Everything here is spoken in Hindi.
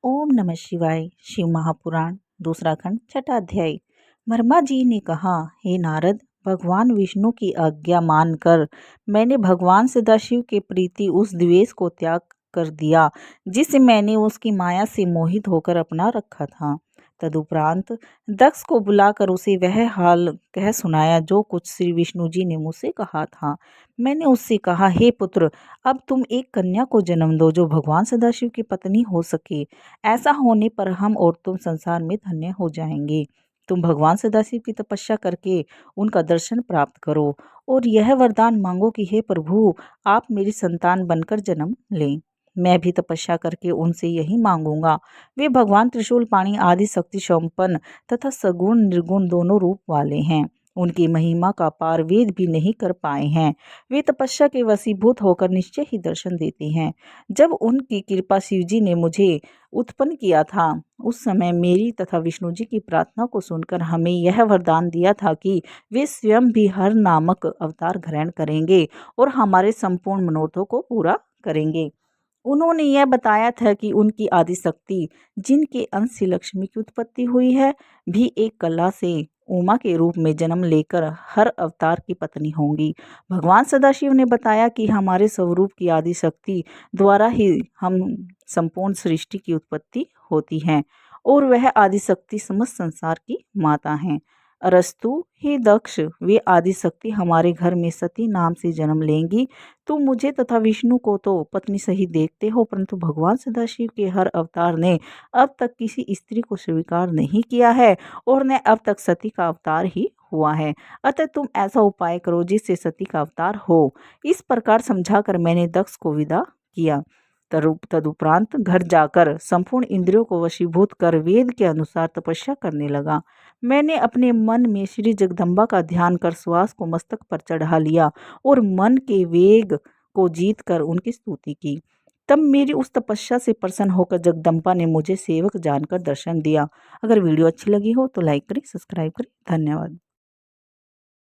ओम नमः शिवाय। शिव महापुराण दूसरा खंड छठा अध्याय। ब्रह्मा जी ने कहा, हे नारद, भगवान विष्णु की आज्ञा मानकर मैंने भगवान सदाशिव के प्रति उस द्वेष को त्याग कर दिया जिसे मैंने उसकी माया से मोहित होकर अपना रखा था। तदुपरांत दक्ष को बुलाकर उसे वह हाल कह सुनाया जो कुछ श्री विष्णु जी ने मुझसे कहा था। मैंने उससे कहा, हे पुत्र, अब तुम एक कन्या को जन्म दो जो भगवान सदाशिव की पत्नी हो सके। ऐसा होने पर हम और तुम संसार में धन्य हो जाएंगे। तुम भगवान सदाशिव की तपस्या करके उनका दर्शन प्राप्त करो और यह वरदान मांगो कि हे प्रभु, आप मेरी संतान बनकर जन्म लें। मैं भी तपस्या करके उनसे यही मांगूंगा। वे भगवान त्रिशूल पाणी आदि शक्ति संपन्न तथा सगुण निर्गुण दोनों रूप वाले हैं। उनकी महिमा का पार वेद भी नहीं कर पाए हैं। वे तपस्या के वशीभूत होकर निश्चय ही दर्शन देते हैं। जब उनकी कृपा शिवजी ने मुझे उत्पन्न किया था, उस समय मेरी तथा विष्णु जी की प्रार्थना को सुनकर हमें यह वरदान दिया था कि वे स्वयं भी हर नामक अवतार ग्रहण करेंगे और हमारे संपूर्ण मनोरथों को पूरा करेंगे। उन्होंने यह बताया था कि उनकी आदि शक्ति, जिनके अंश से लक्ष्मी की उत्पत्ति हुई है, भी एक कला से उमा के रूप में जन्म लेकर हर अवतार की पत्नी होंगी। भगवान सदाशिव ने बताया कि हमारे स्वरूप की आदि शक्ति द्वारा ही हम संपूर्ण सृष्टि की उत्पत्ति होती है और वह आदि शक्ति समस्त संसार की माता हैं। अरस्तु, हे दक्ष, वे आदि शक्ति हमारे घर में सती नाम से जन्म लेंगी। तुम मुझे तथा विष्णु को तो पत्नी सही देखते हो, परंतु भगवान सदाशिव के हर अवतार ने अब तक किसी स्त्री को स्वीकार नहीं किया है और न अब तक सती का अवतार ही हुआ है। अतः तुम ऐसा उपाय करो जिससे सती का अवतार हो। इस प्रकार समझाकर मैंने दक्ष को विदा किया। तदुपरांत घर जाकर संपूर्ण इंद्रियों को वशीभूत कर वेद के अनुसार तपस्या करने लगा। मैंने अपने मन में श्री जगदम्बा का ध्यान कर श्वास को मस्तक पर चढ़ा लिया और मन के वेग को जीत कर उनकी स्तुति की। तब मेरी उस तपस्या से प्रसन्न होकर जगदम्बा ने मुझे सेवक जानकर दर्शन दिया। अगर वीडियो अच्छी लगी हो तो लाइक करें, सब्सक्राइब करें। धन्यवाद।